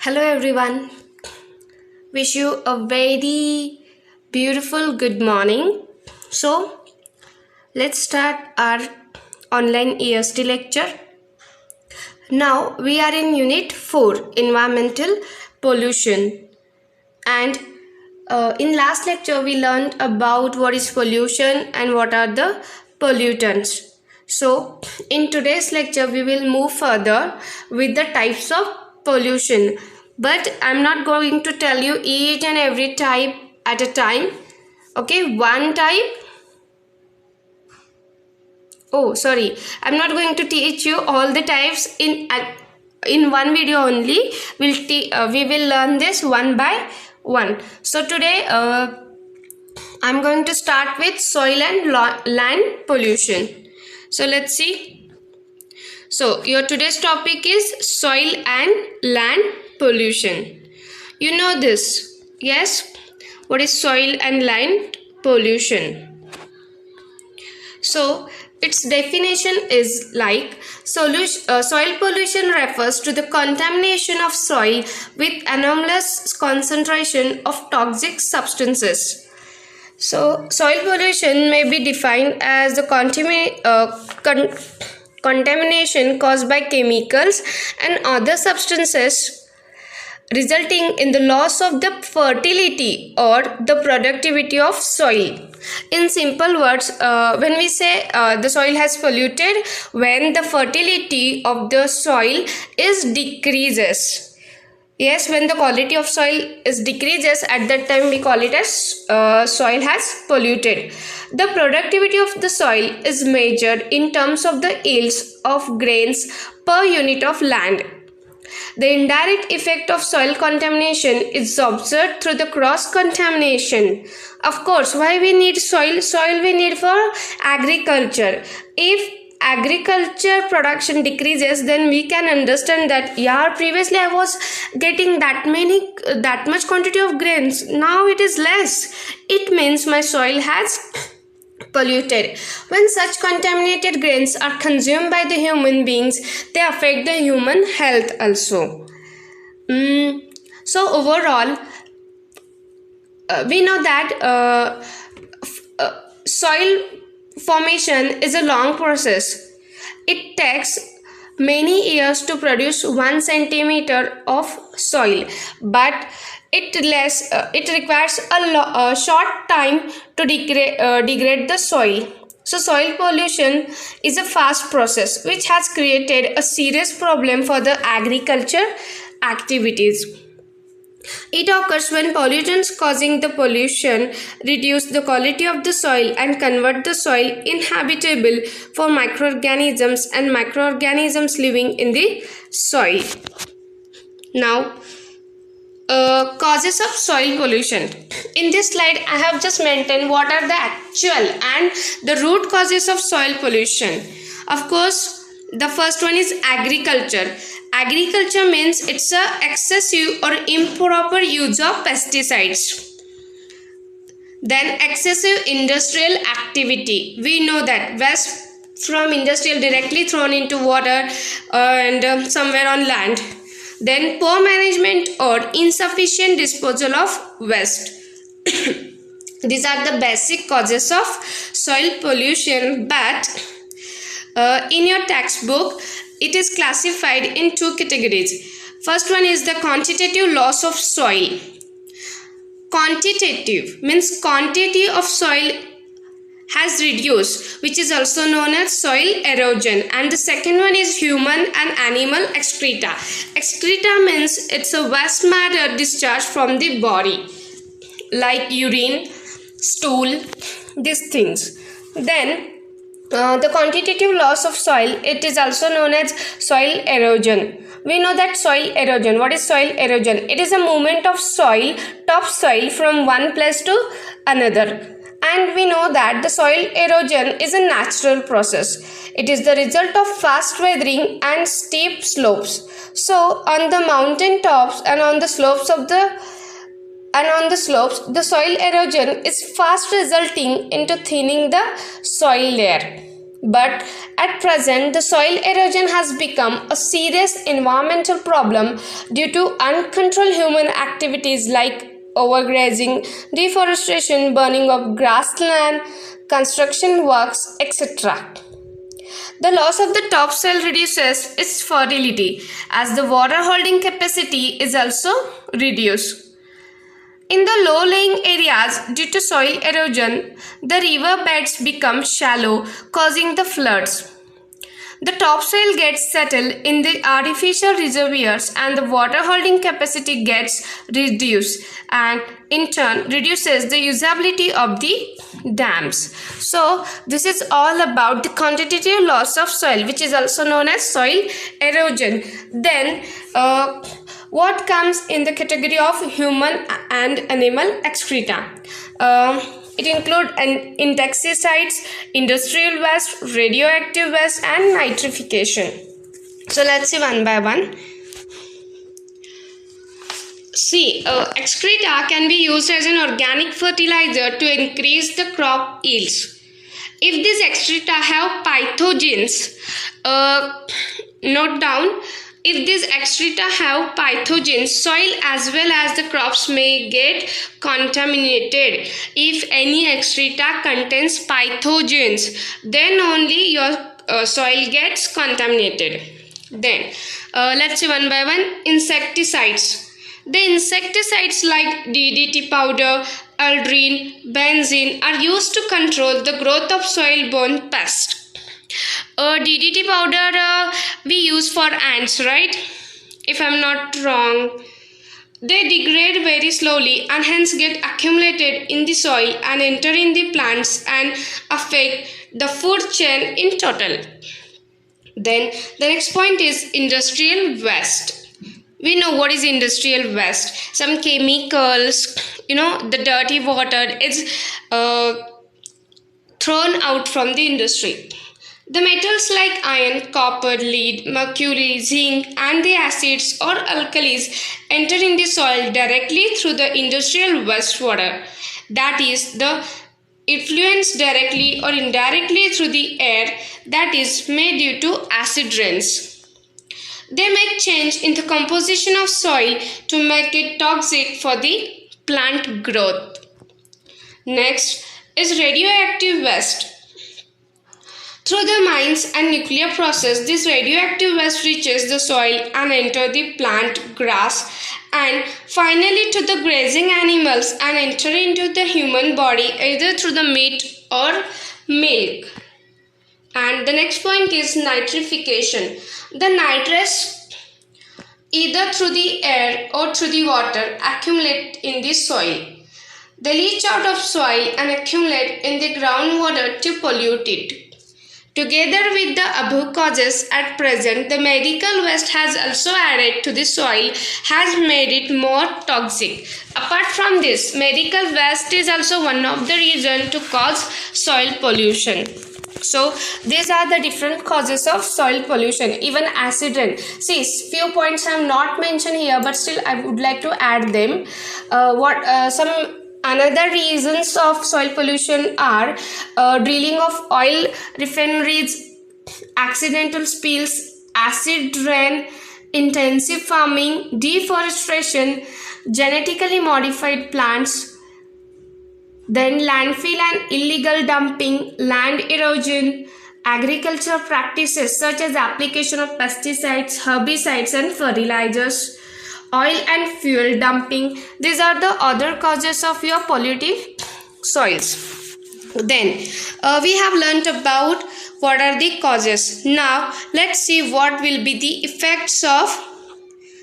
Hello everyone. Wish you a very beautiful good morning. So, let's start our online EST lecture. Now, we are in Unit 4 Environmental Pollution. And in last lecture, we learned about what is pollution and what are the pollutants. So, in today's lecture, we will move further with the types of pollution. But I'm not going to tell you each and every type at a time. Okay, one type. Oh, sorry. I'm not going to teach you all the types in one video only. We will learn this one by one. So today I'm going to start with soil and land pollution. So let's see. So your today's topic is soil and land pollution. You know this, yes? What is soil and land pollution? So its definition is like soil pollution refers to the contamination of soil with anomalous concentration of toxic substances. So soil pollution may be defined as the contamination caused by chemicals and other substances resulting in the loss of the fertility or the productivity of soil. In simple words, when we say the soil has polluted, when the fertility of the soil is decreases. Yes, when the quality of soil is decreases, at that time we call it as soil has polluted. The productivity of the soil is measured in terms of the yields of grains per unit of land. The indirect effect of soil contamination is observed through the cross contamination. Of course, why we need soil? Soil we need for agriculture. If agriculture production decreases, then we can understand that previously I was getting that much quantity of grains, now it is less. It means my soil has polluted. When such contaminated grains are consumed by the human beings, they affect the human health also. So overall, we know that soil formation is a long process. It takes many years to produce 1 centimeter of soil, but it requires a short time to degrade the soil. So soil pollution is a fast process which has created a serious problem for the agriculture activities. It occurs when pollutants causing the pollution reduce the quality of the soil and convert the soil inhabitable for microorganisms and microorganisms living in the soil. Now, causes of soil pollution. In this slide, I have just mentioned what are the actual and the root causes of soil pollution. Of course, the first one is agriculture. Agriculture means it's a excessive or improper use of pesticides. Then excessive industrial activity. We know that waste from industrial directly thrown into water and somewhere on land. Then poor management or insufficient disposal of waste. These are the basic causes of soil pollution, but in your textbook it is classified in 2 categories. First one is the quantitative loss of soil. Quantitative means quantity of soil has reduced, which is also known as soil erosion. And the second one is human and animal excreta. Excreta means it's a waste matter discharged from the body, like urine, stool, these things. Then the quantitative loss of soil, it is also known as soil erosion. We know that soil erosion. What is soil erosion? It is a movement of soil, topsoil, from one place to another. And we know that the soil erosion is a natural process. It is the result of fast weathering and steep slopes. So on the mountain tops and on the slopes the soil erosion is fast resulting into thinning the soil layer. But at present, the soil erosion has become a serious environmental problem due to uncontrolled human activities like overgrazing, deforestation, burning of grassland, construction works, etc. The loss of the topsoil reduces its fertility as the water holding capacity is also reduced. In the low-lying areas, due to soil erosion, the river beds become shallow, causing the floods. The topsoil gets settled in the artificial reservoirs and the water holding capacity gets reduced and in turn reduces the usability of the dams. So this is all about the quantitative loss of soil, which is also known as soil erosion. Then what comes in the category of human and animal excreta? It includes insecticides, industrial waste, radioactive waste, and nitrification. So let's see one by one. See, excreta can be used as an organic fertilizer to increase the crop yields. If these excreta have pathogens, note down, if these excreta have pathogens, soil as well as the crops may get contaminated. If any excreta contains pathogens, then only your soil gets contaminated. Then, let's see one by one. Insecticides. The insecticides like DDT powder, aldrin, benzene are used to control the growth of soil-borne pests. DDT powder we use for ants, right? If I'm not wrong. They degrade very slowly and hence get accumulated in the soil and enter in the plants and affect the food chain in total. Then the next point is industrial waste. We know what is industrial waste. Some chemicals, the dirty water is thrown out from the industry. The metals like iron, copper, lead, mercury, zinc, and the acids or alkalis enter in the soil directly through the industrial wastewater. That is, the influence directly or indirectly through the air, that is made due to acid rains. They make change in the composition of soil to make it toxic for the plant growth. Next is radioactive waste. Through the mines and nuclear process, this radioactive waste reaches the soil and enter the plant, grass, and finally to the grazing animals and enter into the human body either through the meat or milk. And the next point is nitrification. The nitrates either through the air or through the water accumulate in the soil. They leach out of soil and accumulate in the groundwater to pollute it. Together with the above causes, at present, the medical waste has also added to the soil, has made it more toxic. Apart from this, medical waste is also one of the reasons to cause soil pollution. So, these are the different causes of soil pollution, even acid rain. See, few points I have not mentioned here, but still I would like to add them. Some another reasons of soil pollution are drilling of oil refineries, accidental spills, acid rain, intensive farming, deforestation, genetically modified plants, then landfill and illegal dumping, land erosion, agricultural practices such as application of pesticides, herbicides and fertilizers, oil and fuel dumping. These are the other causes of your polluted soils. Then we have learnt about what are the causes. Now let's see what will be the effects of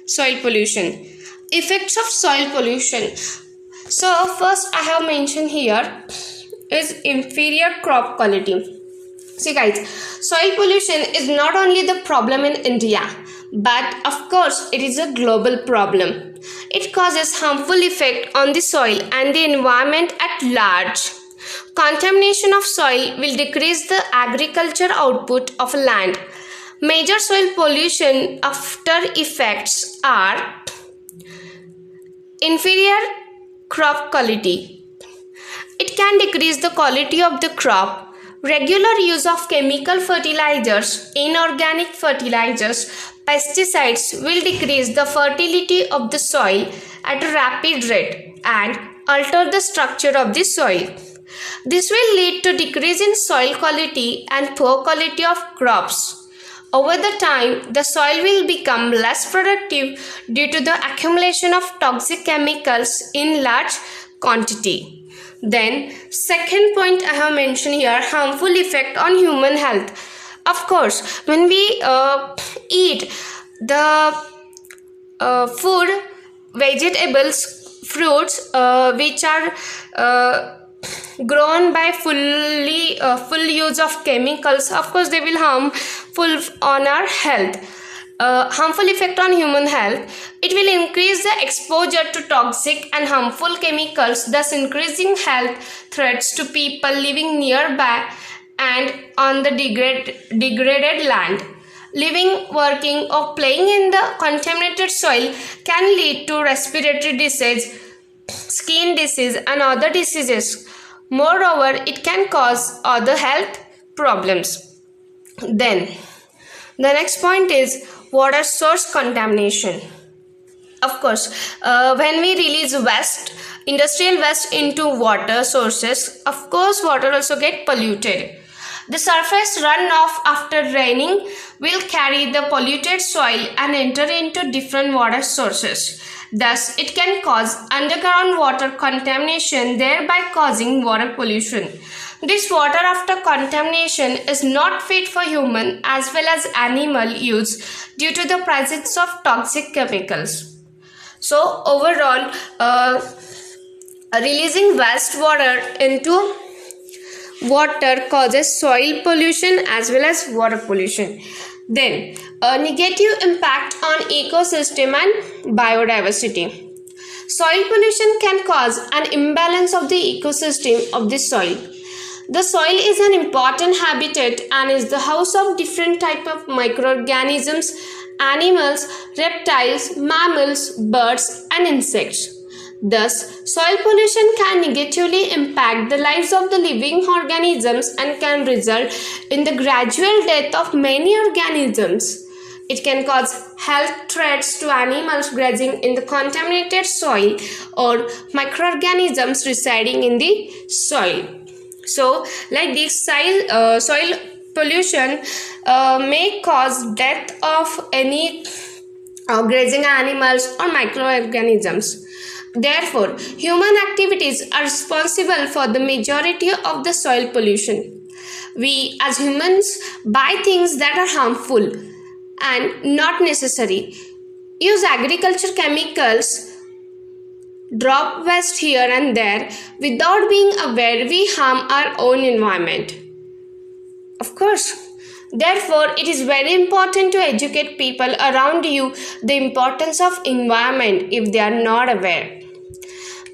soil pollution. Effects of soil pollution. So first I have mentioned here is inferior crop quality. See guys, soil pollution is not only the problem in India, but of course it is a global problem. It causes harmful effect on the soil and the environment at large. Contamination of soil will decrease the agriculture output of land. Major soil pollution after effects are inferior crop quality. It can decrease the quality of the crop, Regular use of chemical fertilizers, inorganic fertilizers, pesticides will decrease the fertility of the soil at a rapid rate and alter the structure of the soil. This will lead to decrease in soil quality and poor quality of crops. Over the time, the soil will become less productive due to the accumulation of toxic chemicals in large quantity. Then, second point I have mentioned here, harmful effect on human health. Of course, when we eat the food, vegetables, fruits which are grown by full use of chemicals, of course they will harmful on our health. Harmful effect on human health, it will increase the exposure to toxic and harmful chemicals, thus increasing health threats to people living nearby and on the degraded land. Living, working or playing in the contaminated soil can lead to respiratory disease, skin disease and other diseases. Moreover, it can cause other health problems. Then, the next point is water source contamination. Of course, when we release industrial waste into water sources, of course, water also get polluted. The surface runoff after raining will carry the polluted soil and enter into different water sources. Thus, it can cause underground water contamination, thereby causing water pollution. This water after contamination is not fit for human as well as animal use due to the presence of toxic chemicals. So, overall, releasing wastewater into water causes soil pollution as well as water pollution. Then, a negative impact on ecosystem and biodiversity. Soil pollution can cause an imbalance of the ecosystem of the soil. The soil is an important habitat and is the house of different types of microorganisms, animals, reptiles, mammals, birds, and insects. Thus, soil pollution can negatively impact the lives of the living organisms and can result in the gradual death of many organisms. It can cause health threats to animals grazing in the contaminated soil or microorganisms residing in the soil. So, like this soil pollution may cause death of any grazing animals or microorganisms. Therefore, human activities are responsible for the majority of the soil pollution. We as humans buy things that are harmful and not necessary, use agriculture chemicals, drop waste here and there without being aware we harm our own environment. Of course, therefore, it is very important to educate people around you the importance of environment if they are not aware.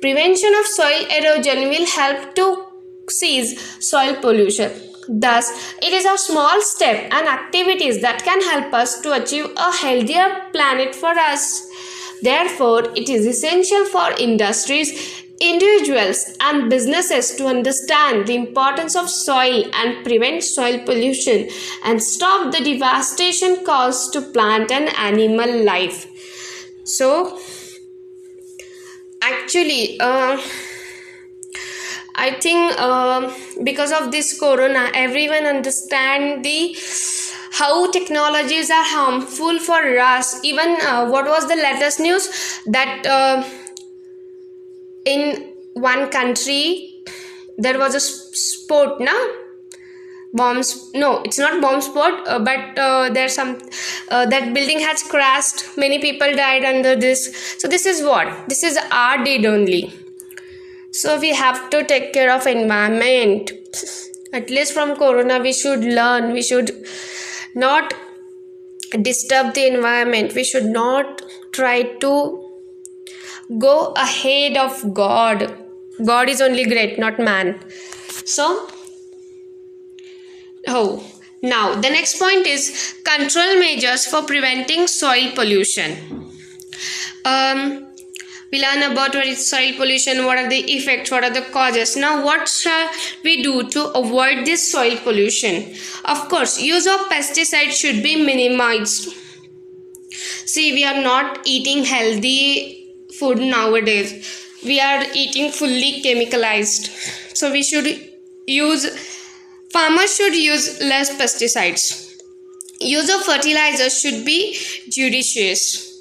Prevention of soil erosion will help to cease soil pollution. Thus, it is a small step and activities that can help us to achieve a healthier planet for us. Therefore, it is essential for industries, individuals, and businesses to understand the importance of soil and prevent soil pollution and stop the devastation caused to plant and animal life. So, actually, I think because of this corona, everyone understand how technologies are harmful for us. Even what was the latest news that in one country there was a sport, bombs. No, it's not bomb sport, but there's some that building has crashed. Many people died under this. So this is what? This is our deed only. So we have to take care of environment. At least from corona, we should learn. We should not disturb the environment. We should not try to go ahead of God. God is only great, not man. So, now the next point is control measures for preventing soil pollution. We learn about what is soil pollution, what are the effects, what are the causes. Now what shall we do to avoid this soil pollution? Of course, use of pesticides should be minimized. See, we are not eating healthy food nowadays. We are eating fully chemicalized. So farmers should use less pesticides. Use of fertilizers should be judicious.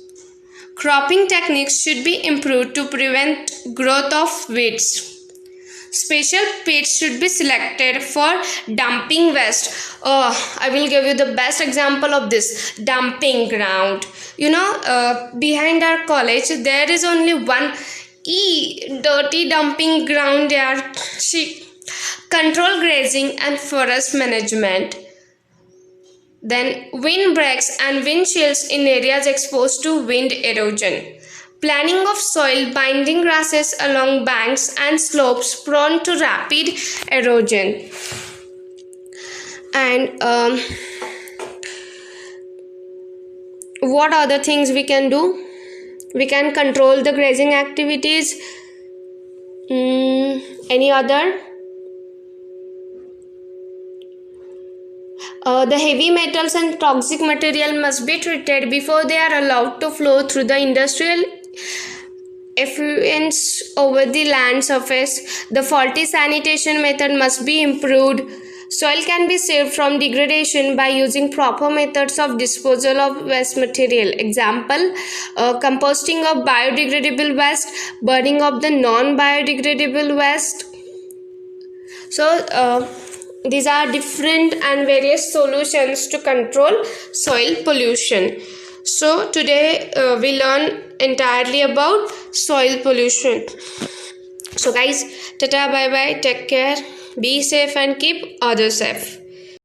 Cropping techniques should be improved to prevent growth of weeds. Special pits should be selected for dumping waste. I will give you the best example of this: dumping ground. Behind our college there is only one dirty dumping ground there. Control grazing and forest management. Then wind breaks and wind chills in areas exposed to wind erosion. Planting of soil binding grasses along banks and slopes prone to rapid erosion. And what other things we can do? We can control the grazing activities. Any other? The heavy metals and toxic material must be treated before they are allowed to flow through the industrial effluents over the land surface. The faulty sanitation method must be improved. Soil can be saved from degradation by using proper methods of disposal of waste material. Example, composting of biodegradable waste, burning of the non-biodegradable waste. So, these are different and various solutions to control soil pollution. So today we learn entirely about soil pollution. So guys, tata, bye bye, take care, be safe and keep others safe.